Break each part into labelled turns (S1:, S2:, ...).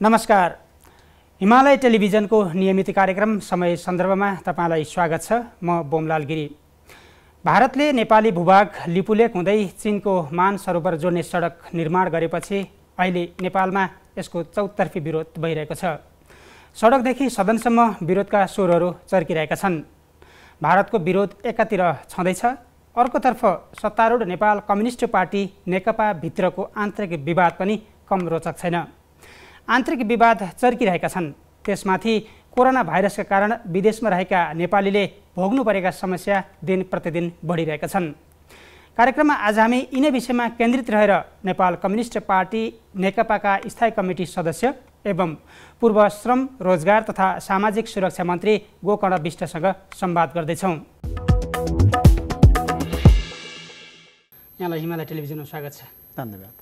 S1: नमस्कार। हिमालय टेलिभिजनको नियमित कार्यक्रम समय सन्दर्भमा तपाईलाई स्वागत छ। म बोमलाल गिरी। भारतले नेपाली भूभाग लिपुलेक हुँदै चीनको मानसरोवर जोड्ने सडक निर्माण गरेपछि अहिले नेपालमा यसको चौतर्फी विरोध भइरहेको छ। सडकदेखि सदनसम्म विरोधका स्वरहरू चर्किरहेका छन्। भारतको विरोध एकातिर छँदैछ, अर्कोतर्फ सत्तारूढ नेपाल कम्युनिस्ट पार्टी नेकपा भित्रको आन्तरिक विवाद पनि कम रोचक छैन। आन्तरिक विवाद चर्किरहेका छन्। त्यसमाथि कोरोना भाइरसका कारण विदेशमा रहेका नेपालीले भोग्नु परेका समस्या दिन प्रतिदिन बढिरहेका छन्। कार्यक्रममा आज हामी यिनै विषयमा केन्द्रित रहेर नेपाल कम्युनिस्ट पार्टी नेकपाका स्थायी कमिटी सदस्य एवं पूर्व श्रम रोजगार तथा सामाजिक सुरक्षा मन्त्री गोकर्ण विष्टसँग संवाद गर्दैछौँ। यहाँलाई हिमालय टेलिभिजनमा स्वागत छ।
S2: धन्यवाद।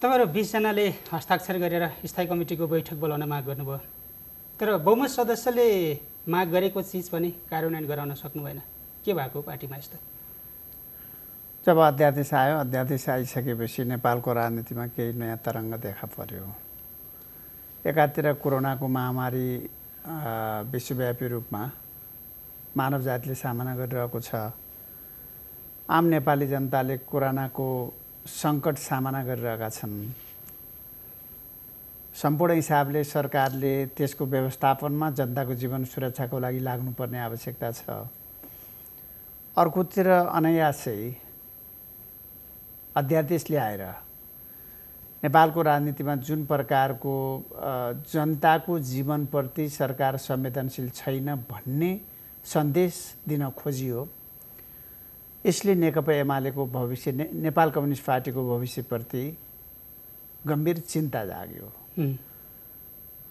S1: तपाईहरु 20 जनाले हस्ताक्षर गरेर स्थायी कमिटीको बैठक बोलाउन माग गर्नुभयो, तर बहुमत सदस्यले माग गरेको चिज पनि कार्यान्वयन गराउन सक्नु भएन। के भएको पार्टीमा यस्तो?
S2: जब अध्यादेश आयो, अध्यादेश आइसकेपछि नेपालको राजनीतिमा केही नयाँ तरङ्ग देखा पर्यो। एकातिर कोरोनाको महामारी विश्वव्यापी रूपमा मानव जातिले सामना गरिरहेको छ। आम नेपाली जनताले कोरोनाको सङ्कट सामना गरिरहेका छन्। सम्पूर्ण हिसाबले सरकारले त्यसको व्यवस्थापनमा जनताको जीवन सुरक्षाको लागि लाग्नुपर्ने आवश्यकता छ। अर्कोतिर अनायासै अध्यादेश ल्याएर नेपालको राजनीतिमा जुन प्रकारको जनताको जीवनप्रति सरकार संवेदनशील छैन भन्ने सन्देश दिन खोजियो। यसले नेकपा एमालेको भविष्य, नेपाल कम्युनिस्ट पार्टीको भविष्यप्रति गम्भीर चिन्ता जाग्यो।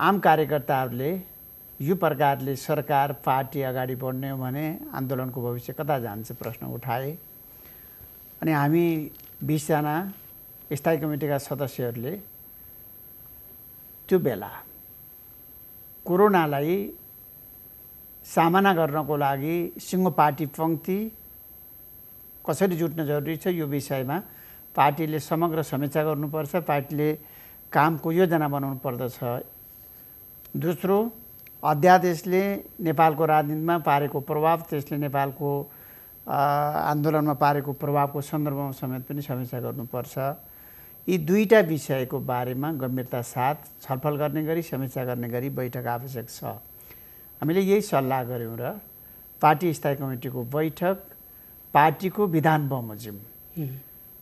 S2: आम कार्यकर्ताहरूले यो प्रकारले सरकार पार्टी अगाडि बढ्ने हो भने आन्दोलनको भविष्य कता जान्छ प्रश्न उठाए। अनि हामी 20 जना स्थायी कमिटीका सदस्यहरूले त्यो बेला कोरोनालाई सामना गर्नको लागि सिङ्गो पार्टी पङ्क्ति कसरी जुट्न जरुरी छ यो विषयमा पार्टीले समग्र समीक्षा गर्नुपर्छ, पार्टीले कामको योजना बनाउनु पर्दछ। दोस्रो, अध्यादेशले नेपालको राजनीतिमा पारेको प्रभाव, त्यसले नेपालको आन्दोलनमा पारेको प्रभावको सन्दर्भमा समेत पनि समीक्षा गर्नुपर्छ। यी दुईटा विषयको बारेमा गम्भीरता साथ छलफल गर्ने गरी समीक्षा गर्ने गरी बैठक आवश्यक छ। हामीले यही सल्लाह गऱ्यौँ र पार्टी स्थायी कमिटीको बैठक पार्टीको विधान बमोजिम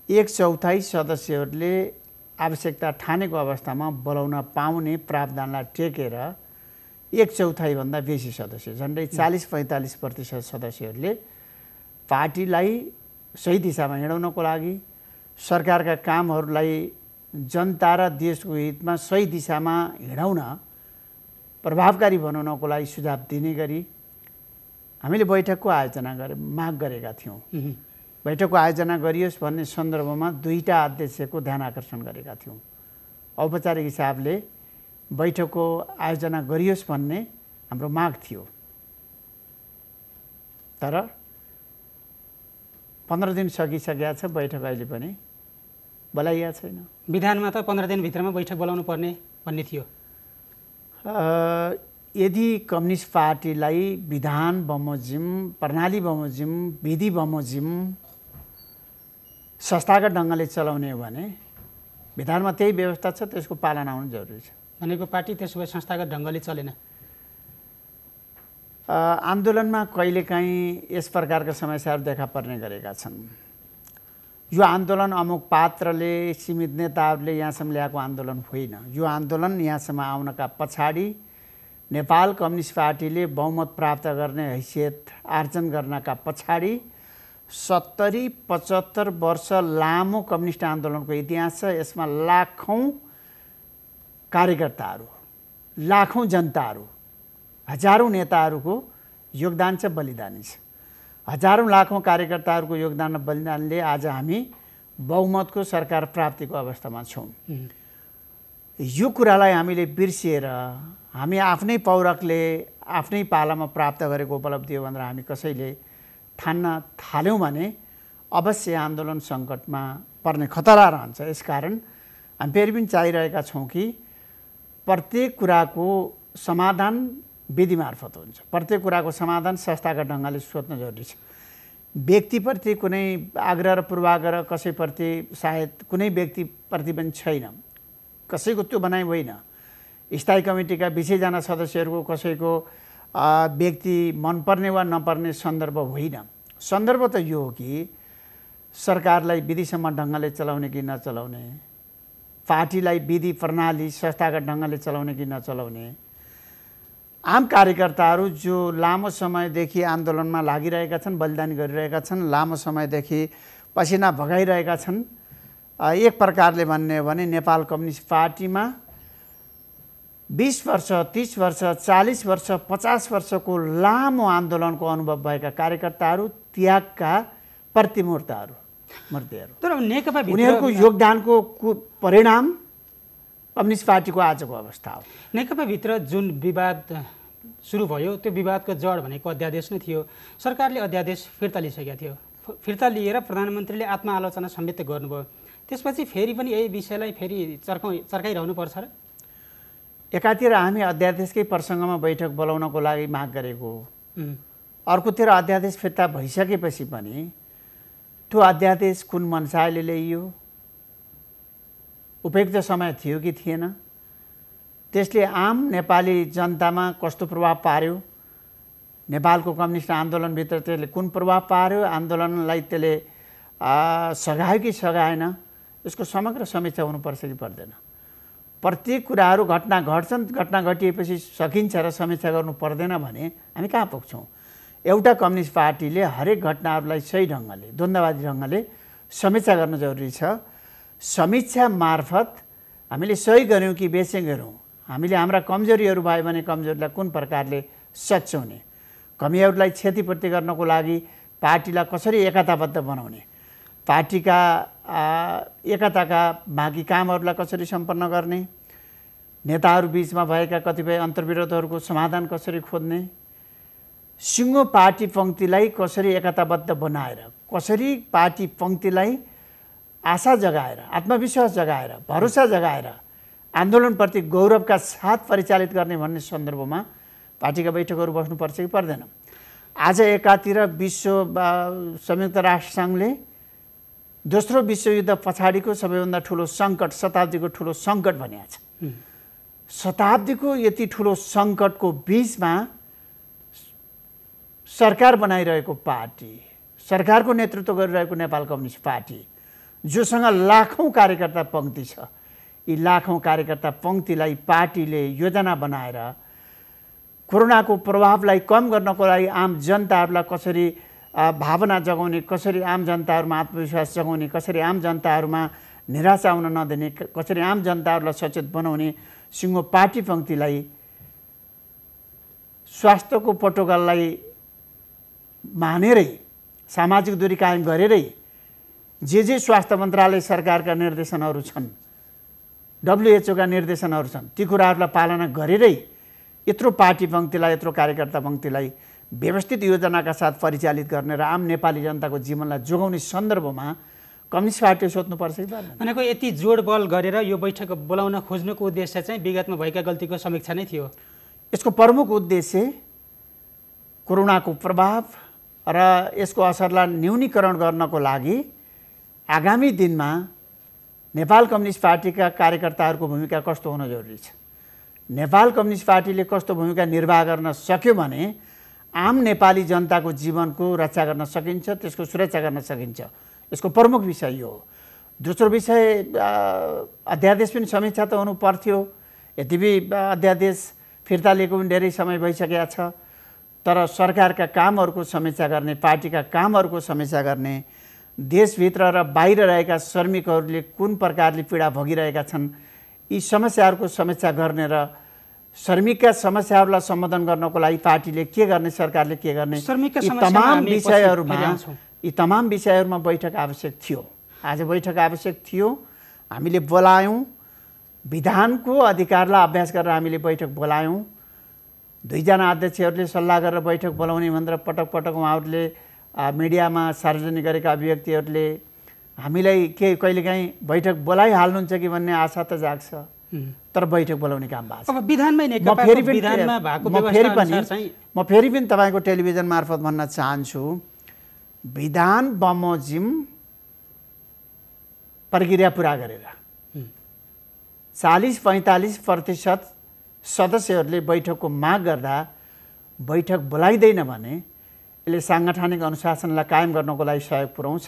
S2: 1/4 सदस्यहरूले आवश्यकता ठानेको अवस्थामा बोलाउन पाउने प्रावधानलाई टेकेर 1/4 भन्दा बेसी सदस्य, झन्डै 40-45% सदस्यहरूले पार्टीलाई सही दिशामा हिँडाउनको लागि, सरकारका कामहरूलाई जनता र देशको हितमा सही दिशामा हिँडाउन प्रभावकारी बनाउनको लागि सुझाव दिने गरी हामीले बैठकको आयोजना माग गरेका थियौँ। बैठकको आयोजना गरियोस् भन्ने सन्दर्भमा दुईटा अध्यक्षको ध्यान आकर्षण गरेका थियौँ। औपचारिक हिसाबले बैठकको आयोजना गरियोस् भन्ने हाम्रो माग थियो, तर 15 दिन सकिसकेका छ, बैठक अहिले पनि बोलाइएको छैन।
S1: विधानमा त 15 दिनभित्रमा बैठक बोलाउनु पर्ने भन्ने थियो।
S2: यदि कम्युनिस्ट पार्टीलाई विधान बमोजिम, प्रणाली बमोजिम, विधि बमोजिम संस्थागत ढङ्गले चलाउने हो भने विधानमा त्यही व्यवस्था छ, त्यसको पालना हुनु जरुरी छ।
S1: भनेको पार्टी त्यसो भए संस्थागत ढङ्गले चलेन।
S2: आन्दोलनमा कहिलेकाहीँ यस प्रकारका समस्याहरू देखा पर्ने गरेका छन्। यो आन्दोलन अमुक पात्रले, सीमित नेताहरूले यहाँसम्म ल्याएको आन्दोलन होइन। यो आन्दोलन यहाँसम्म आउनका पछाडि नेपाल कम्युनिस्ट पार्टीले बहुमत प्राप्त गर्ने हैसियत आर्जन गर्नका पछाडि 70-75 वर्ष लामो कम्युनिस्ट आन्दोलनको इतिहास छ। यसमा लाखौँ कार्यकर्ताहरू, लाखौँ जनताहरू, हजारौँ नेताहरूको योगदान छ, बलिदानी छ। हजारौँ लाखौँ कार्यकर्ताहरूको योगदान र बलिदानले आज हामी बहुमतको सरकार प्राप्तिको अवस्थामा छौँ। यो कुरालाई हामीले बिर्सिएर हामी आफ्नै पौरखले आफ्नै पालामा प्राप्त गरेको उपलब्धि हो भनेर हामी कसैले ठान्न थाल्यौँ भने अवश्य आन्दोलन सङ्कटमा पर्ने खतरा रहन्छ। यसकारण हामी फेरि पनि चाहिरहेका छौँ कि प्रत्येक कुराको समाधान विधि मार्फत हुन्छ। प्रत्येक कुराको समाधान संस्थागत ढङ्गले सोध्न जरुरी छ। व्यक्तिप्रति कुनै आग्रह र पूर्वाग्रह कसैप्रति सायद कुनै व्यक्तिप्रति पनि छैन, कसैको त्यो भनाइ होइन। स्थायी कमिटीका 20 जना सदस्यहरूको कसैको व्यक्ति मनपर्ने वा नपर्ने सन्दर्भ होइन। सन्दर्भ त यो हो कि सरकारलाई विधिसम्म ढङ्गले चलाउने कि नचलाउने, पार्टीलाई विधि प्रणाली संस्थागत ढङ्गले चलाउने कि नचलाउने। आम कार्यकर्ताहरू जो लामो समयदेखि आन्दोलनमा लागिरहेका छन्, बलिदान गरिरहेका छन्, लामो समयदेखि पसिना भगाइरहेका छन्। एक प्रकारले भन्ने हो भने नेपाल कम्युनिस्ट पार्टीमा 20 वर्ष, 30 वर्ष, 40 वर्ष, 50 वर्षको लामो आन्दोलनको अनुभव भएका कार्यकर्ताहरू, त्यागका प्रतिमूर्तिहरू,
S1: तर नेकपा
S2: उनीहरूको योगदानको परिणाम कम्युनिस्ट पार्टीको आजको अवस्था हो।
S1: नेकपाभित्र जुन विवाद सुरु भयो त्यो विवादको जड भनेको अध्यादेश नै थियो। सरकारले अध्यादेश फिर्ता लिइसकेको थियो। फिर्ता लिएर प्रधानमन्त्रीले आत्मआलोचना समेत गर्नुभयो। त्यसपछि फेरि पनि यही विषयलाई फेरि चर्काइरहनु पर्छ र?
S2: एकातिर हामी अध्यादेशकै प्रसङ्गमा बैठक बोलाउनको लागि माग गरेको हो, अर्कोतिर अध्यादेश फिर्ता भइसकेपछि पनि त्यो अध्यादेश कुन मनसायले ल्याइयो, उपयुक्त समय थियो कि थिएन, त्यसले आम नेपाली जनतामा कस्तो प्रभाव पार्यो, नेपालको कम्युनिस्ट आन्दोलनभित्र त्यसले कुन प्रभाव पार्यो, आन्दोलनलाई त्यसले सघायो कि सघाएन, यसको समग्र समीक्षा हुनुपर्छ कि पर्दैन। प्रत्येक कुराहरू घटना घट्छन्, घटना घटिएपछि सकिन्छ र समीक्षा गर्नु पर्दैन भने हामी कहाँ पुग्छौँ? एउटा कम्युनिस्ट पार्टीले हरेक घटनाहरूलाई सही ढङ्गले, द्वन्द्ववादी ढङ्गले समीक्षा गर्न जरुरी छ। समीक्षा मार्फत हामीले सही गऱ्यौँ कि बेचैँ गऱ्यौँ, हामीले हाम्रा कमजोरीहरू भयो भने कमजोरीलाई कुन प्रकारले सच्याउने, कमीहरूलाई क्षतिपूर्ति गर्नको लागि पार्टीलाई कसरी एकताबद्ध बनाउने, पार्टीका एकताका बाँकी कामहरूलाई कसरी सम्पन्न गर्ने, नेताहरू बीचमा भएका कतिपय अन्तर्विरोधहरूको समाधान कसरी खोज्ने, सिङ्गो पार्टी पङ्क्तिलाई कसरी एकताबद्ध बनाएर, कसरी पार्टी पङ्क्तिलाई आशा जगाएर, आत्मविश्वास जगाएर, भरोसा जगाएर आन्दोलनप्रति गौरवका साथ परिचालित गर्ने भन्ने सन्दर्भमा पार्टीका बैठकहरू बस्नुपर्छ कि पर्दैन। आज एकातिर संयुक्त राष्ट्रसङ्घले दोस्रो विश्वयुद्ध पछाडिको सबैभन्दा ठुलो सङ्कट, शताब्दीको ठुलो सङ्कट भनेको छ। शताब्दीको यति ठुलो सङ्कटको बीचमा सरकार बनाइरहेको पार्टी, सरकारको नेतृत्व गरिरहेको नेपाल कम्युनिस्ट पार्टी, जोसँग लाखौँ कार्यकर्ता पङ्क्ति छ, यी लाखौँ कार्यकर्ता पङ्क्तिलाई पार्टीले योजना बनाएर कोरोनाको प्रभावलाई कम गर्नको लागि आम जनताहरूलाई कसरी भावना जगाउने, कसरी आम जनताहरूमा आत्मविश्वास जगाउने, कसरी आम जनताहरूमा निराशा हुन नदिने, कसरी आम जनताहरूलाई सचेत बनाउने, सिङ्गो पार्टी पङ्क्तिलाई स्वास्थ्यको प्रोटोकललाई मानेरै, सामाजिक दूरी कायम गरेरै जे स्वास्थ्य मन्त्रालय सरकारका निर्देशनहरू छन्, WHO का निर्देशनहरू छन्, ती कुराहरूलाई पालना गरेरै यत्रो पार्टी पङ्क्तिलाई, यत्रो कार्यकर्ता पङ्क्तिलाई व्यवस्थित योजनाका साथ परिचालित गर्ने र आम नेपाली जनताको जीवनलाई जोगाउने सन्दर्भमा कम्युनिस्ट पार्टीले सोच्नुपर्छ कि पर्दैन?
S1: भनेको यति जोड बल गरेर यो बैठक बोलाउन खोज्नुको उद्देश्य चाहिँ विगतमा भएका गल्तीको समीक्षा नै थियो।
S2: यसको प्रमुख उद्देश्य कोरोनाको प्रभाव र यसको असरलाई न्यूनीकरण गर्नको लागि आगामी दिनमा नेपाल कम्युनिस्ट पार्टीका कार्यकर्ताहरूको भूमिका कस्तो हुन जरुरी छ, नेपाल कम्युनिस्ट पार्टीले कस्तो भूमिका निर्वाह गर्न सक्यो भने आम नेपाली जनताको जीवनको रक्षा गर्न सकिन्छ, त्यसको सुरक्षा गर्न सकिन्छ। यसको प्रमुख विषय यो हो। दोस्रो विषय अध्यादेश पनि समीक्षा त हुनु पर्थ्यो। यद्यपि अध्यादेश फिर्ता लिएको पनि धेरै समय भइसकेको छ, तर सरकारका कामहरूको समीक्षा गर्ने, पार्टीका कामहरूको समीक्षा गर्ने, देशभित्र र बाहिर रहेका श्रमिकहरूले कुन प्रकारले पीडा भोगिरहेका छन्, यी समस्याहरूको समीक्षा गर्ने र श्रमिकका समस्याहरूलाई सम्बोधन गर्नको लागि पार्टीले के गर्ने, सरकारले के गर्ने, यी तमाम विषयहरूमा बैठक आवश्यक थियो। आज बैठक आवश्यक थियो, हामीले बोलायौँ, विधानको अधिकारलाई अभ्यास गरेर हामीले बैठक बोलायौँ। 2 जना अध्यक्षहरूले सल्लाह गरेर बैठक बोलाउने भनेर पटक पटक उहाँहरूले मिडियामा सार्वजनिक गरेका अभिव्यक्तिहरूले हामीलाई कहिलेकाहीँ बैठक बोलाइहाल्नुहुन्छ कि भन्ने आशा त जाग्छ। तर तर बैठक बोलाउने काम भएको छ।
S1: अब विधानमै नेकपाको विधानमा भएको व्यवस्था अनुसार चाहिँ
S2: म फेरि पनि तपाईँको टेलिभिजन मार्फत भन्न चाहन्छु, विधान बमोजिम प्रक्रिया पुरा गरेर 40-45% सदस्यहरूले बैठकको माग गर्दा बैठक बोलाइँदैन भने यसले साङ्गठनिक अनुशासनलाई कायम गर्नको लागि सहयोग पुर्याउँछ।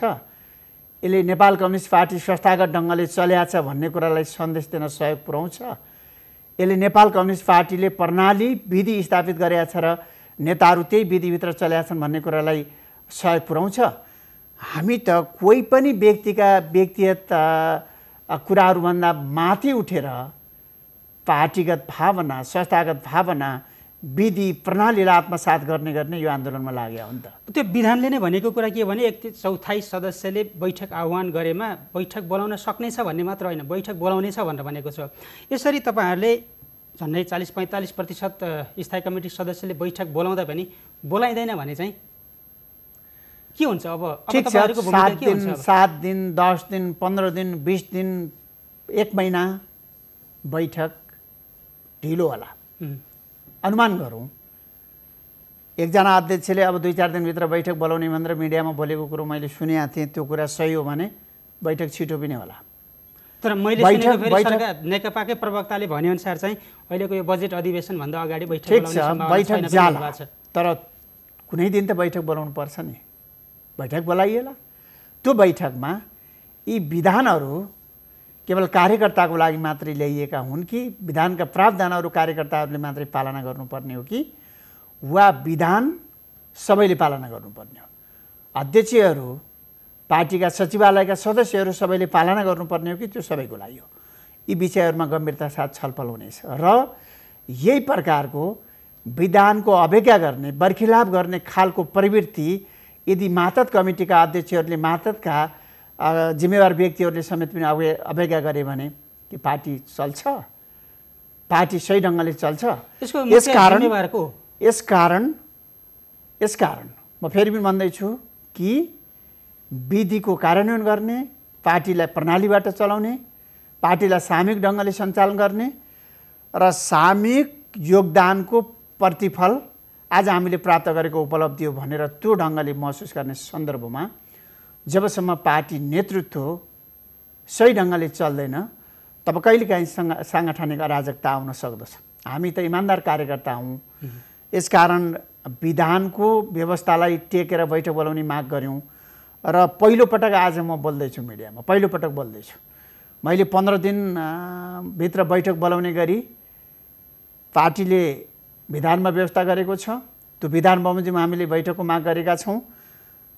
S2: यसले नेपाल कम्युनिस्ट पार्टी संस्थागत ढङ्गले चल्याछ भन्ने कुरालाई सन्देश दिन सहयोग पुर्याउँछ। यसले नेपाल कम्युनिस्ट पार्टीले प्रणाली विधि स्थापित गरेका छ र नेताहरू त्यही विधिभित्र चलेका छन् भन्ने कुरालाई सहयोग पुर्याउँछ। हामी त कोही पनि व्यक्तिगत कुराहरूभन्दा माथि उठेर पार्टीगत भावना, संस्थागत भावना, विधि प्रणालीलाई आत्मसात गर्ने यो आन्दोलनमा लाग्यो हो नि त।
S1: त्यो विधानले नै भनेको कुरा के भने 1/4 सदस्यले बैठक आह्वान गरेमा बैठक बोलाउन सक्नेछ भन्ने मात्र होइन, बैठक बोलाउनेछ भनेर भनेको छ। यसरी तपाईँहरूले झन्डै 40-45% स्थायी कमिटी सदस्यले बैठक बोलाउँदा पनि बोलाइँदैन भने चाहिँ के हुन्छ? अब
S2: तपाईँहरूको भूमिका के हुन्छ? 7 दिन, 10 दिन, 15 दिन, 20 दिन, 1 महिना बैठक ढिलो होला अनुमान गरौँ। एकजना अध्यक्षले अब 2-4 दिनभित्र बैठक बोलाउने भनेर मिडियामा बोलेको कुरो मैले सुनेको थिएँ, त्यो कुरा सही हो भने बैठक छिटो पनि होला।
S1: तर मैले सुनेको फेरि सरकार नेकपाकै प्रवक्ताले भनेअनुसार चाहिँ अहिलेको यो बजेट अधिवेशनभन्दा अगाडि बैठक बोलाउने सम्भावना छैन
S2: जाला। तर कुनै दिन त बैठक बोलाउनु पर्छ नि, बैठक बोलाइएला। त्यो बैठकमा यी विधानहरू केवल कार्यकर्ताको लागि मात्रै ल्याइएका हुन् कि विधानका प्रावधानहरू कार्यकर्ताहरूले मात्रै पालना गर्नुपर्ने हो कि वा विधान सबैले पालना गर्नुपर्ने हो? अध्यक्षहरू, पार्टीका सचिवालयका सदस्यहरू सबैले पालना गर्नुपर्ने हो कि त्यो सबैको लागि हो? यी विषयहरूमा गम्भीरता साथ छलफल हुनेछ र यही प्रकारको विधानको अवज्ञा गर्ने, बर्खिलाप गर्ने खालको प्रवृत्ति यदि मातहत कमिटीका अध्यक्षहरूले, मातहतका जिम्मेवार व्यक्तिहरूले समेत पनि अवज्ञा गरे भने के पार्टी चल्छ? पार्टी सही ढङ्गले चल्छ? यसकारण म फेरि पनि भन्दैछु कि विधिको कार्यान्वयन गर्ने, पार्टीलाई प्रणालीबाट चलाउने, पार्टीलाई सामूहिक ढङ्गले सञ्चालन गर्ने र सामूहिक योगदानको प्रतिफल आज हामीले प्राप्त गरेको उपलब्धि हो भनेर त्यो ढङ्गले महसुस गर्ने सन्दर्भमा जबसम्म पार्टी नेतृत्व सही ढङ्गले चल्दैन तब कहिलेकाहीँ साङ्गठनिक अराजकता आउन सक्दछ। हामी त इमान्दार कार्यकर्ता हौँ, यसकारण विधानको व्यवस्थालाई टेकेर बैठक बोलाउने माग गऱ्यौँ र पहिलोपटक आज म बोल्दैछु मिडियामा, पहिलोपटक बोल्दैछु। मैले 15 दिनभित्र बैठक बोलाउने गरी पार्टीले विधानमा व्यवस्था गरेको छ। त्यो विधान बमोजिम हामीले बैठकको माग गरेका छौँ।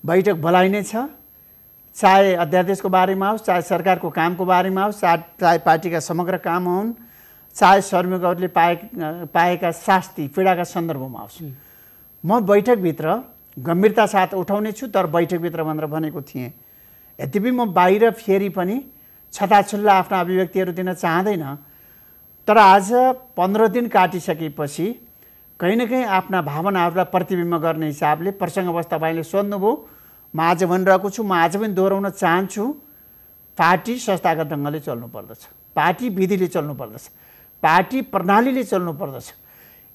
S2: बैठक बोलाइने छ, चाहे अध्यादेशको बारेमा होस्, चाहे सरकारको कामको बारेमा होस्, चाहे पार्टीका समग्र काम हुन्, चाहे श्रमिकहरूले पाएका शास्ति पीडाका सन्दर्भमा होस्। म बैठकभित्र गम्भीरता साथ उठाउने छु, तर बैठकभित्र भनेर भनेको थिएँ। यद्यपि म बाहिर फेरि पनि छताछुल्ला आफ्ना अभिव्यक्तिहरू दिन चाहँदैन, तर आज 15 दिन काटिसकेपछि कहीँ न कहीँ आफ्ना भावनाहरूलाई प्रतिबिम्ब गर्ने हिसाबले प्रसङ्गवश तपाईँले सोध्नुभयो, म आज भनिरहेको छु, म आज पनि दोहोऱ्याउन चाहन्छु। पार्टी संस्थागत ढङ्गले चल्नुपर्दछ, पार्टी विधिले चल्नुपर्दछ, पार्टी प्रणालीले चल्नुपर्दछ।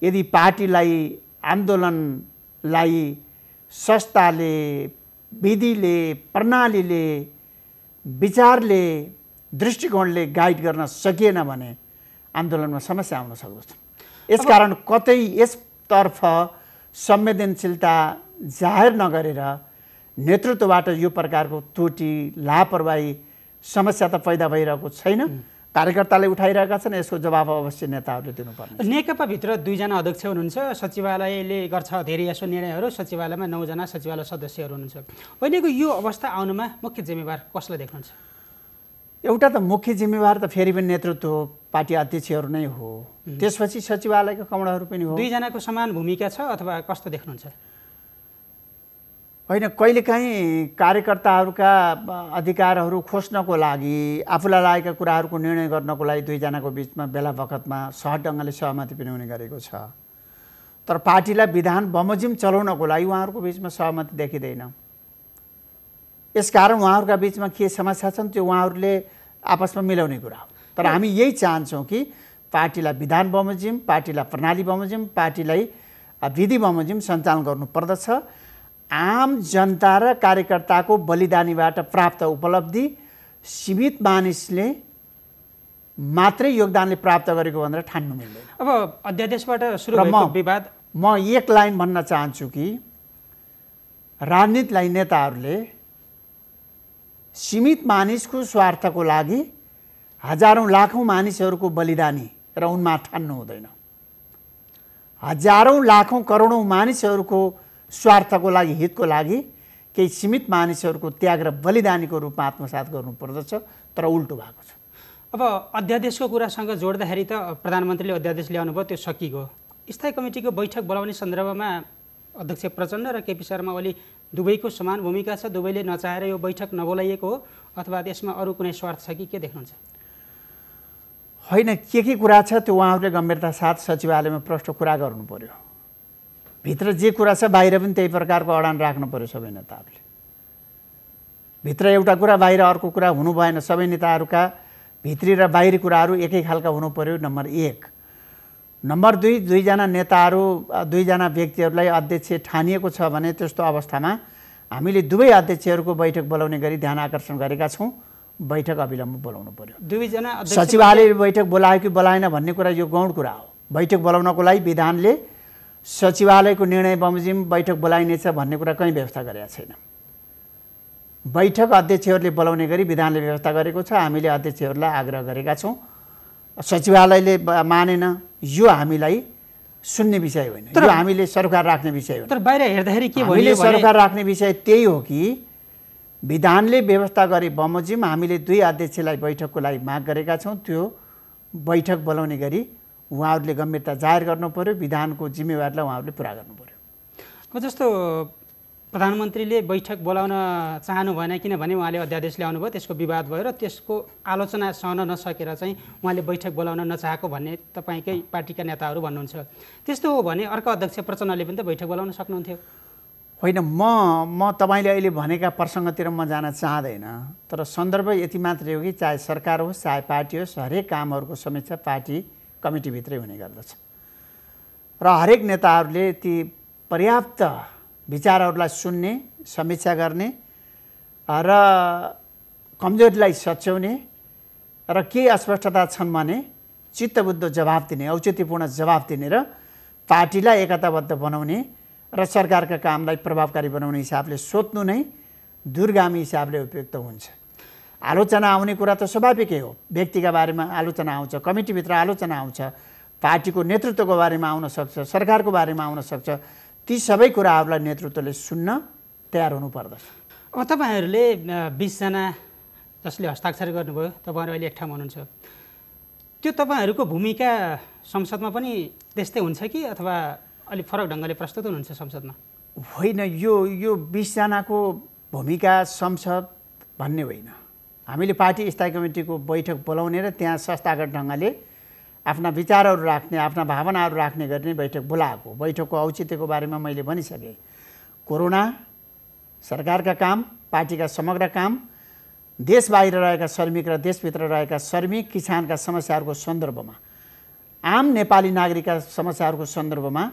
S2: यदि पार्टीलाई, आन्दोलनलाई संस्थाले, विधिले, प्रणालीले, विचारले, दृष्टिकोणले गाइड गर्न सकिएन भने आन्दोलनमा समस्या आउन सक्दछ। यसकारण कतै यसतर्फ संवेदनशीलता जाहेर नगरेर नेतृत्वबाट यो प्रकारको त्रुटि, लापरवाही, समस्या त पैदा भइरहेको छैन। कार्यकर्ताले उठाइरहेका छन्, यसको जवाब अवश्य नेताहरूले दिनुपर्ने।
S1: नेकपाभित्र 2 जना अध्यक्ष हुनुहुन्छ, सचिवालयले गर्छ धेरै यसो निर्णयहरू, सचिवालयमा 9 जना सचिवालय सदस्यहरू हुनुहुन्छ। अहिलेको यो अवस्था आउनुमा मुख्य जिम्मेवार कसलाई देख्नुहुन्छ?
S2: एउटा त मुख्य जिम्मेवार त फेरि पनि नेतृत्व हो, पार्टी अध्यक्षहरू नै हो, त्यसपछि सचिवालयका कमडाहरू पनि हो।
S1: 2 जनाको समान भूमिका छ अथवा कस्तो देख्नुहुन्छ?
S2: होइन, कहिलेकाहीँ कार्यकर्ताहरूका अधिकारहरू खोज्नको लागि, आफूलाई लागेका कुराहरूको निर्णय गर्नको लागि 2 जनाको बिचमा बेला बखतमा सहज ढङ्गले सहमति पनि हुने गरेको छ। तर पार्टीलाई विधान बमोजिम चलाउनको लागि उहाँहरूको बिचमा सहमति देखिँदैन। यसकारण उहाँहरूका बिचमा के समस्या छन् त्यो उहाँहरूले आपसमा मिलाउने कुरा हो। तर हामी यही चाहन्छौँ कि पार्टीलाई विधान बमोजिम, पार्टीलाई प्रणाली बमोजिम, पार्टीलाई विधि बमोजिम सञ्चालन गर्नुपर्दछ। आम जनता र कार्यकर्ताको बलिदानीबाट प्राप्त उपलब्धि सीमित मानिसले मात्रै योगदानले प्राप्त गरेको भनेर ठान्नु मिल्दैन।
S1: अब अध्यादेशबाट सुरु भएको विवाद,
S2: म एक लाइन भन्न चाहन्छु कि राजनीतिलाई नेताहरूले सीमित मानिसको स्वार्थको लागि हजारौं लाखौं मानिसहरूको बलिदानी र उनमा ठान्नु हुँदैन। हजारौं लाखौं करोडौं मानिसहरूको स्वार्थको लागि, हितको लागि केही सीमित मानिसहरूको त्याग र बलिदानीको रूपमा आत्मसात गर्नुपर्दछ, तर उल्टो भएको छ।
S1: अब अध्यादेशको कुरासँग जोड्दाखेरि त प्रधानमन्त्रीले अध्यादेश ल्याउनु भयो, त्यो सकिगयो। स्थायी कमिटीको बैठक बोलाउने सन्दर्भमा अध्यक्ष प्रचण्ड र केपी शर्मा ओली दुवैको समान भूमिका छ। दुवैले नचाहेर यो बैठक नबोलाइएको हो अथवा त्यसमा अरू कुनै स्वार्थ छ कि के देख्नुहुन्छ?
S2: होइन, के कुरा छ त्यो उहाँहरूले गम्भीरता साथ सचिवालयमा प्रष्ट कुरा गर्नु पर्यो। भित्र जे कुरा छ बाहिर पनि त्यही प्रकारको अडान राख्नु पर्यो सबै नेताहरूले। भित्र एउटा कुरा बाहिर अर्को कुरा हुनु भएन। सबै नेताहरूका भित्री र बाहिरी कुराहरू एकै खालका हुनु पर्यो, नम्बर 1। नम्बर 2, दुईजना नेताहरू, दुईजना व्यक्तिहरूलाई अध्यक्ष ठानिएको छ भने त्यस्तो अवस्थामा हामीले दुवै अध्यक्षहरूको बैठक बोलाउने गरी ध्यान आकर्षण गरेका छौँ। बैठक अविलम्ब बोलाउनु पर्यो।
S1: दुवैजना
S2: सचिवालयले बैठक बोलायो कि बोलाएन भन्ने कुरा यो गौण कुरा हो। बैठक बोलाउनको लागि विधानले सचिवालयको निर्णय बमोजिम बैठक बोलाइनेछ भन्ने कुरा कहीँ व्यवस्था गरेका छैन। बैठक अध्यक्षहरूले बोलाउने गरी विधानले व्यवस्था गरेको छ। हामीले अध्यक्षहरूलाई आग्रह गरेका छौँ। सचिवालयले मानेन, यो हामीलाई सुन्ने विषय होइन, यो हामीले सरकार राख्ने विषय हो।
S1: तर बाहिर हेर्दाखेरि के
S2: हामीले सरकार राख्ने विषय त्यही हो कि विधानले व्यवस्था गरे बमोजिम हामीले दुई अध्यक्षलाई बैठकको लागि माग गरेका छौँ। त्यो बैठक बोलाउने गरी उहाँहरूले गम्भीरता जाहेर गर्नु पर्यो। विधानको जिम्मेवारीलाई उहाँहरूले पुरा गर्नु पर्यो।
S1: जस्तो प्रधानमन्त्रीले बैठक बोलाउन चाहनु भएन किनभने उहाँले अध्यादेश ल्याउनु भयो, त्यसको विवाद भयो र त्यसको आलोचना सहन नसकेर चाहिँ उहाँले बैठक बोलाउन नचाहेको भन्ने तपाईँकै पार्टीका नेताहरू भन्नुहुन्छ। त्यस्तो हो भने अर्को अध्यक्ष प्रचण्डले पनि त बैठक बोलाउन सक्नुहुन्थ्यो।
S2: होइन, म तपाईँले अहिले भनेका प्रसङ्गतिर म जान चाहँदैन, तर सन्दर्भ यति मात्रै हो कि चाहे सरकार होस् चाहे पार्टी होस्, हरेक कामहरूको समीक्षा पार्टी कमिटीभित्रै हुने गर्दछ र हरेक नेताहरूले ती पर्याप्त विचारहरूलाई सुन्ने, समीक्षा गर्ने र कमजोरीलाई सच्याउने र के अस्पष्टता छन् भने चित्तबुद्ध जवाब दिने, औचित्यपूर्ण जवाब दिने र पार्टीलाई एकताबद्ध बनाउने र सरकारका कामलाई प्रभावकारी बनाउने हिसाबले सोध्नु नै दूरगामी हिसाबले उपयुक्त हुन्छ। आलोचना आउने कुरा त स्वाभाविकै हो। व्यक्तिका बारेमा आलोचना आउँछ, कमिटीभित्र आलोचना आउँछ, पार्टीको नेतृत्वको बारेमा आउन सक्छ, सरकारको बारेमा आउन सक्छ। ती सबै कुराहरूलाई नेतृत्वले सुन्न तयार हुनुपर्दछ।
S1: अब तपाईँहरूले 20 जना जसले हस्ताक्षर गर्नुभयो, तपाईँहरू अहिले एक ठाउँमा हुनुहुन्छ, त्यो तपाईँहरूको भूमिका संसदमा पनि त्यस्तै हुन्छ कि अथवा अलि फरक ढङ्गले प्रस्तुत हुनुहुन्छ संसदमा?
S2: होइन, यो 20 जनाको भूमिका संसद भन्ने होइन। हामीले पार्टी स्थायी कमिटीको बैठक बोलाउने र त्यहाँ संस्थागत ढङ्गले आफ्ना विचारहरू राख्ने, आफ्ना भावनाहरू राख्ने गर्ने बैठक बोलाएको। बैठकको औचित्यको बारेमा मैले भनिसकेँ। कोरोना, सरकारका काम, पार्टीका समग्र काम, देश बाहिर रहेका श्रमिक र देशभित्र रहेका श्रमिक किसानका समस्याहरूको सन्दर्भमा, आम नेपाली नागरिकका समस्याहरूको सन्दर्भमा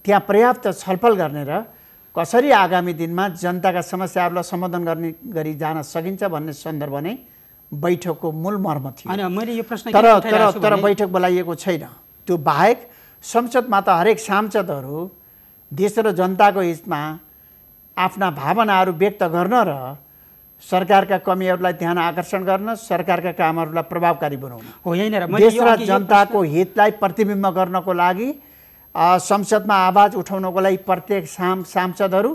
S2: त्यहाँ पर्याप्त छलफल गर्ने र कसरी आगामी दिनमा जनताका समस्याहरूलाई समाधान गर्ने गरी जान सकिन्छ भन्ने सन्दर्भ नै बैठकको मूल मर्म थियो। तर बैठक बोलाइएको छैन। त्यो बाहेक संसदमा त हरेक सांसदहरू देश र जनताको हितमा आफ्ना भावनाहरू व्यक्त गर्न र सरकारका कमीहरूलाई ध्यान आकर्षण गर्न, सरकारका कामहरूलाई प्रभावकारी बनाउन, देश र जनताको हितलाई प्रतिबिम्ब गर्नको लागि संसदमा आवाज उठाउनको लागि प्रत्येक सांसदहरू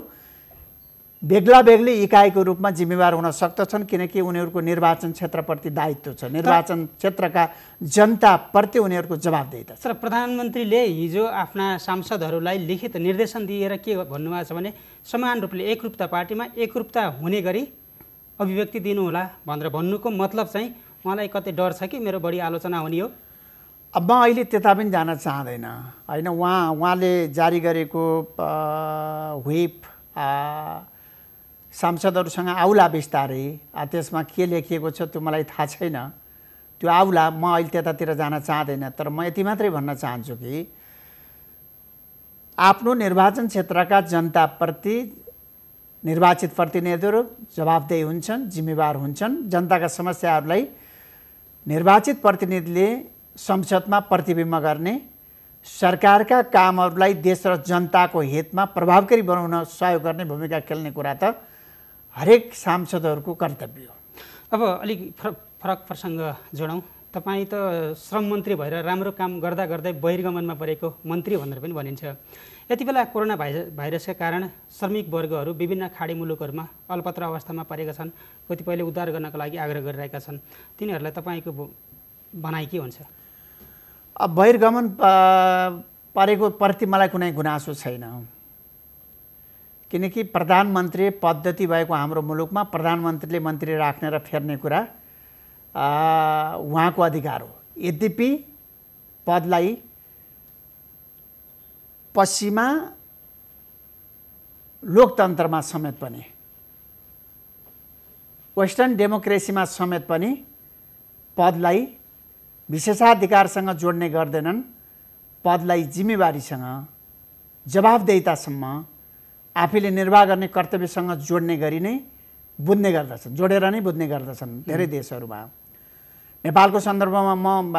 S2: बेग्ला बेग्लै इकाइको रूपमा जिम्मेवार हुन सक्दछन्, किनकि उनीहरूको निर्वाचन क्षेत्रप्रति दायित्व छ, निर्वाचन क्षेत्रका जनताप्रति उनीहरूको जवाबदेहिता छ।
S1: तर प्रधानमन्त्रीले हिजो आफ्ना सांसदहरूलाई लिखित निर्देशन दिएर के भन्नुभएको छ भने समान रूपले एकरूपता, पार्टीमा एकरूपता हुने गरी अभिव्यक्ति दिनुहोला भनेर भन्नुको मतलब चाहिँ उहाँलाई कतै डर छ कि मेरो बढी आलोचना हुने हो?
S2: अब म अहिले त्यता पनि जान चाहँदैन। होइन, उहाँले जारी गरेको व्हिप सांसदहरूसँग आउला बिस्तारै, त्यसमा के लेखिएको छ त्यो मलाई थाहा छैन। त्यो आउला। म अहिले त्यतातिर जान चाहदैन, तर म यति मात्रै भन्न चाहन्छु कि आफ्नो निर्वाचन क्षेत्रका जनताप्रति निर्वाचित प्रतिनिधिहरू जवाफदेही हुन्छन्, जिम्मेवार हुन्छन्। जनताका समस्याहरूलाई निर्वाचित प्रतिनिधिले संसदमा प्रतिबिम्ब गर्ने, सरकारका कामहरूलाई देश र जनताको हितमा प्रभावकारी बनाउन सहयोग गर्ने भूमिका खेल्ने कुरा त हरेक सांसदहरूको कर्तव्य हो।
S1: अब अलिक फरक प्रसङ्ग जोडौँ। तपाईँ त श्रम मन्त्री भएर राम्रो काम गर्दा गर्दै बहिर्गमनमा परेको मन्त्री भनेर पनि भनिन्छ। यति बेला कोरोना भाइरसका कारण श्रमिक वर्गहरू विभिन्न खाडी मुलुकहरूमा अल्पत्र अवस्थामा परेका छन्। कतिपयले उद्धार गर्नको लागि आग्रह गरिरहेका छन्। तिनीहरूलाई तपाईँको भनाइ के हुन्छ?
S2: अब बहिर्गमन परेको प्रति मलाई कुनै गुनासो छैन, किनकि प्रधानमन्त्री पद्धति भएको हाम्रो मुलुकमा प्रधानमन्त्रीले मन्त्री राख्ने र फेर्ने कुरा उहाँको अधिकार हो। यद्यपि पदलाई पश्चिमा लोकतन्त्रमा समेत पनि, वेस्टर्न डेमोक्रेसीमा समेत पनि पदलाई विशेषाधिकारसँग जोड्ने गर्दैनन्। पदलाई जिम्मेवारीसँग, जवाफदेहितासम्म, आफैले निर्वाह गर्ने कर्तव्यसँग जोड्ने गरी नै बुझ्ने गर्दछन्, जोडेर नै बुझ्ने गर्दछन् धेरै देशहरूमा। नेपालको सन्दर्भमा म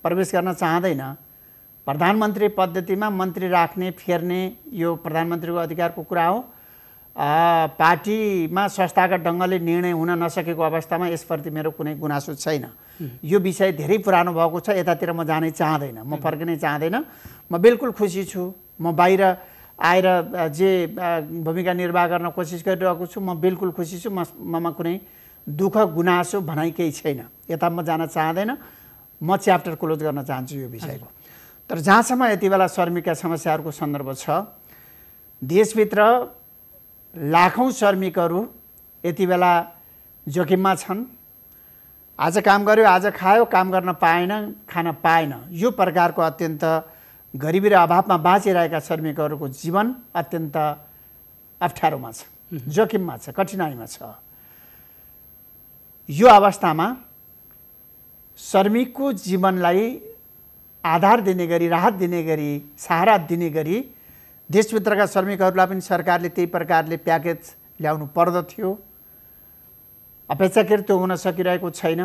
S2: प्रवेश गर्न चाहँदैन। प्रधानमन्त्री पद्धतिमा मन्त्री राख्ने फेर्ने यो प्रधानमन्त्रीको अधिकारको कुरा हो। पार्टीमा संस्थागत ढङ्गले निर्णय हुन नसकेको अवस्थामा यसप्रति मेरो कुनै गुनासो छैन। यो विषय धेरै पुरानो भएको छ, यतातिर म जानै चाहँदैन, म फर्किनै चाहँदैन। म बिल्कुल खुसी छु। म बाहिर आएर जे भूमिका निर्वाह गर्न कोसिस गरिरहेको छु, म बिल्कुल खुसी छु। ममा कुनै दुःख गुनासो भनाइ केही छैन। यता म जान चाहँदैन। म च्याप्टर क्लोज गर्न चाहन्छु यो विषयको। तर जहाँसम्म यति बेला श्रमिकका समस्याहरूको सन्दर्भ छ, देशभित्र लाखौँ श्रमिकहरू यति बेला जोखिममा छन्। आज काम गर्यो, आज खायो, काम गर्न पाएन, खान पाएन। यो प्रकारको अत्यन्त गरिबी र अभावमा बाँचिरहेका श्रमिकहरूको जीवन अत्यन्त अप्ठ्यारोमा छ, जोखिममा छ, कठिनाइमा छ। यो अवस्थामा श्रमिकको जीवनलाई आधार दिने गरी, राहत दिने गरी, सहारा दिने गरी देशभित्रका श्रमिकहरूलाई पनि सरकारले त्यही प्रकारले प्याकेज ल्याउनु पर्दथ्यो। अपेक्षाकृत त्यो हुन सकिरहेको छैन।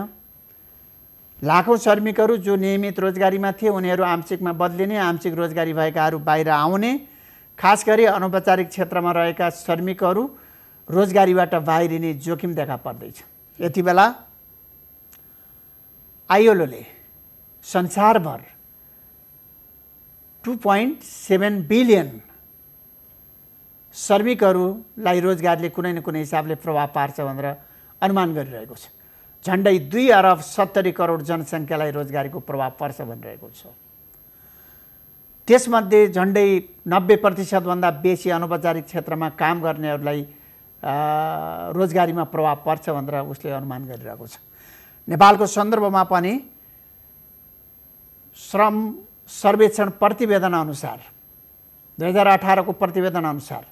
S2: लाखौँ श्रमिकहरू जो नियमित रोजगारीमा थिए उनीहरू आंशिकमा बदलिने, आंशिक रोजगारी भएकाहरू बाहिर आउने, खास गरी अनौपचारिक क्षेत्रमा रहेका श्रमिकहरू रोजगारीबाट बाहिरिने जोखिम देखा पर्दैछ। यति बेला आईएलओले संसारभर 2.7 बिलियन श्रमिकहरूलाई रोजगारले कुनै न कुनै हिसाबले प्रभाव पार्छ भनेर अनुमान गरिरहेको छ। झन्डै 2 अरब 70 करोड जनसङ्ख्यालाई रोजगारीको प्रभाव पर्छ भनिरहेको छ। त्यसमध्ये झन्डै 90% भन्दा बेसी अनौपचारिक क्षेत्रमा काम गर्नेहरूलाई रोजगारीमा प्रभाव पर्छ भनेर उसले अनुमान गरिरहेको छ। नेपालको सन्दर्भमा पनि श्रम सर्वेक्षण प्रतिवेदन अनुसार 2018 को प्रतिवेदन अनुसार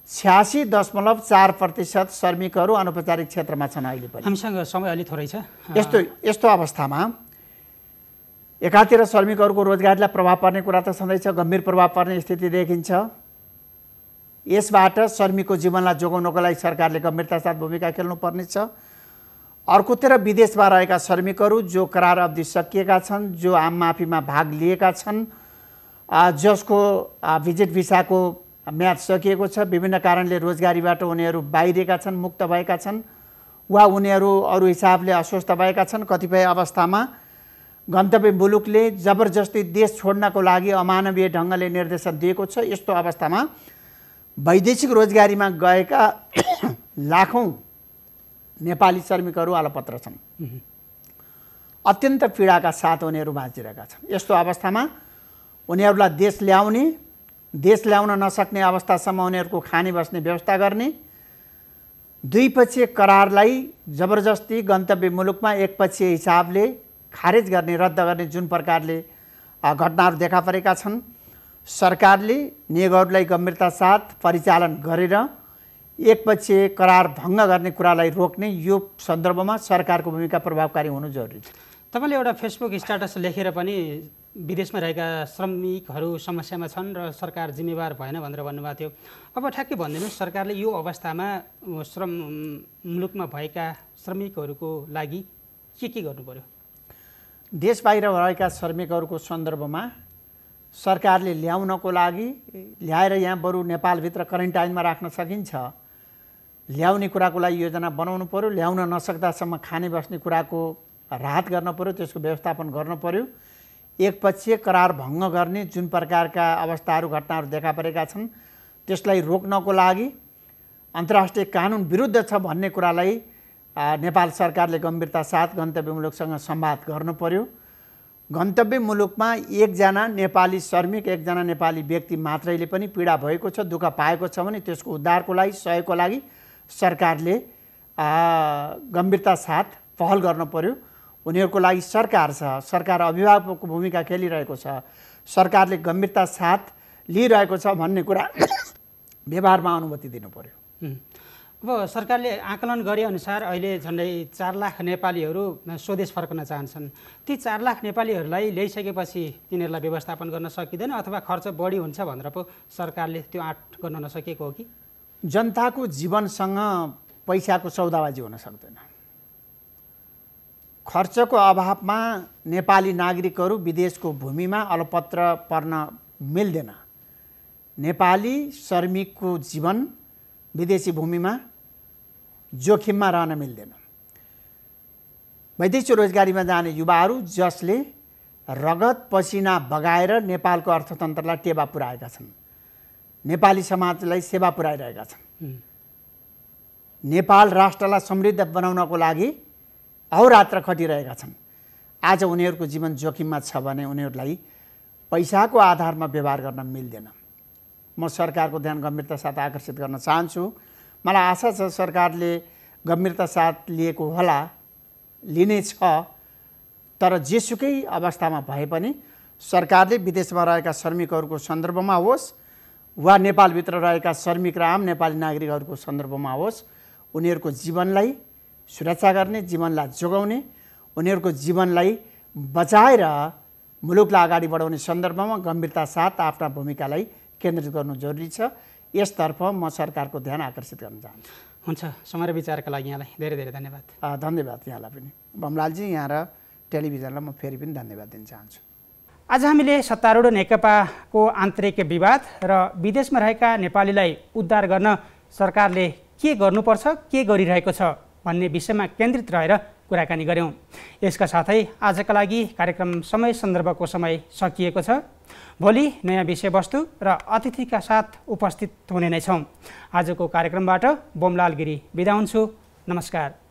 S2: 86.4% श्रमिकहरू अनौपचारिक क्षेत्रमा छन्। अहिले पनि
S1: हामीसँग समय अलि थोरै छ।
S2: यस्तो अवस्थामा एकातिर श्रमिकहरूको रोजगारीलाई प्रभाव पर्ने कुरा त सधैँ छ, गम्भीर प्रभाव पर्ने स्थिति देखिन्छ। यसबाट श्रमिकको जीवनलाई जोगाउनको लागि सरकारले गम्भीरता साथ भूमिका खेल्नुपर्नेछ। अर्कोतिर विदेशमा रहेका श्रमिकहरू जो करार अवधि सकिएका छन्, जो आम माफीमा भाग लिएका छन्, जसको भिजिट भिसाको म्याद सकिएको छ, विभिन्न कारणले रोजगारीबाट उनीहरू बाहिरिएका छन्, मुक्त भएका छन्, वा उनीहरू अरू हिसाबले अस्वस्थ भएका छन्। कतिपय अवस्थामा गन्तव्य मुलुकले जबरजस्ती देश छोड्नको लागि अमानवीय ढङ्गले निर्देशन दिएको छ। यस्तो अवस्थामा वैदेशिक रोजगारीमा गएका लाखौँ नेपाली श्रमिकहरू अलपत्र छन्। अत्यन्त पीडाका साथ उनीहरू बाँचिरहेका छन्। यस्तो अवस्थामा उनीहरूलाई देश ल्याउन नसक्ने अवस्थासम्म उनीहरूको खाने बस्ने व्यवस्था गर्ने, द्विपक्षीय करारलाई जबरजस्ती गन्तव्य मुलुकमा एकपक्षीय हिसाबले खारेज गर्ने, रद्द गर्ने जुन प्रकारले घटनाहरू देखा परेका छन्, सरकारले नियोगहरूलाई गम्भीरता साथ परिचालन गरेर एकपक्षीय करार भङ्ग गर्ने कुरालाई रोक्ने, यो सन्दर्भमा सरकारको भूमिका प्रभावकारी हुनु जरुरी छ।
S1: तपाईँले एउटा फेसबुक स्ट्याटस लेखेर पनि विदेशमा रहेका श्रमिकहरू समस्यामा छन् र सरकार जिम्मेवार भएन भनेर भन्नुभएको थियो। अब ठ्याक्कै भनिदिनुहोस्, सरकारले यो अवस्थामा मुलुकमा भएका श्रमिकहरूको लागि के गर्नु पर्यो?
S2: देश बाहिर रहेका श्रमिकहरूको सन्दर्भमा सरकारले ल्याउनको लागि ल्याएर यहाँ बरु नेपालभित्र क्वारेन्टाइनमा राख्न सकिन्छ, ल्याउने कुराको लागि योजना बनाउनु पर्यो। ल्याउन नसक्दासम्म खाने बस्ने कुराको राहत गर्न पर्यो, त्यसको व्यवस्थापन गर्न पर्यो। एकपक्षीय करार भङ्ग गर्ने जुन प्रकारका अवस्थाहरू घटनाहरू देखा परेका छन् त्यसलाई रोक्नको लागि अन्तर्राष्ट्रिय कानुन विरुद्ध छ भन्ने कुरालाई नेपाल सरकारले गम्भीरता साथ गन्तव्य मुलुकसँग संवाद गर्नु पर्यो। गन्तव्य मुलुकमा एकजना नेपाली श्रमिक, एकजना नेपाली व्यक्ति मात्रैले पनि पीडा भएको छ, दुःख पाएको छ भने त्यसको उद्धारको लागि, सहयोगको लागि सरकारले गम्भीरता साथ पहल गर्नु पर्यो। उनीहरूको लागि सरकार छ, सरकार अभिभावकको भूमिका खेलिरहेको छ, सरकारले गम्भीरता साथ लिइरहेको छ भन्ने कुरा व्यवहारमा अनुभूति दिनु पर्यो।
S1: अब सरकारले आकलन गरे अनुसार अहिले झन्डै 4 लाख नेपालीहरू स्वदेश फर्कन चाहन्छन्। ती 4 लाख नेपालीहरूलाई ल्याइसकेपछि तिनीहरूलाई व्यवस्थापन गर्न सकिँदैन अथवा खर्च बढी हुन्छ भनेर पो सरकारले त्यो आँट गर्न नसकेको हो कि?
S2: जनताको जीवनसँग पैसाको सौदाबाजी हुन सक्दैन। खर्चको अभावमा नेपाली नागरिकहरू विदेशको भूमिमा अलपत्र पर्न मिल्दैन। नेपाली श्रमिकको जीवन विदेशी भूमिमा जोखिममा रहन मिल्दैन। वैदेशिक रोजगारीमा जाने युवाहरू जसले रगत पसिना बगाएर नेपालको अर्थतन्त्रलाई टेवा पुर्याएका छन्, नेपाली समाजलाई सेवा पुर्याइरहेका छन्, नेपाल राष्ट्रलाई समृद्ध बनाउनको लागि अहोरात्र खटिरहेका छन्, आज उनीहरूको जीवन जोखिममा छ भने उनीहरूलाई पैसाको आधारमा व्यवहार गर्न मिल्दैन। म सरकारको ध्यान गम्भीरता साथ आकर्षित गर्न चाहन्छु। मलाई आशा छ सरकारले गम्भीरता साथ लिएको होला, लिनेछ। तर जेसुकै अवस्थामा भए पनि सरकारले विदेशमा रहेका श्रमिकहरूको सन्दर्भमा होस् वा नेपालभित्र रहेका श्रमिक र आम नेपाली नागरिकहरूको सन्दर्भमा होस्, उनीहरूको जीवनलाई सुरक्षा गर्ने, जीवनलाई जोगाउने, उनीहरूको जीवनलाई बचाएर मुलुकलाई अगाडि बढाउने सन्दर्भमा गम्भीरता साथ आफ्ना भूमिकालाई केन्द्रित गर्नु जरुरी छ। यसतर्फ म सरकारको ध्यान आकर्षित गर्न चाहन्छु।
S1: हुन्छ, समय र विचारका लागि यहाँलाई धेरै धेरै धन्यवाद।
S2: धन्यवाद यहाँलाई पनि बमलालजी, यहाँ र टेलिभिजनलाई म फेरि पनि धन्यवाद दिन चाहन्छु।
S1: आज हामीले सत्तारूढ नेकपाको आन्तरिक विवाद र विदेशमा रहेका नेपालीलाई उद्धार गर्न सरकारले के गर्नुपर्छ, के गरिरहेको छ भन्ने विषयमा केन्द्रित रहेर कुराकानी गऱ्यौँ। यसका साथै आजका लागि कार्यक्रम समय सन्दर्भको समय सकिएको छ। भोलि नयाँ विषयवस्तु र अतिथिका साथ उपस्थित हुने नै छौँ। आजको कार्यक्रमबाट बोमलाल गिरी बिदा हुन्छु। नमस्कार।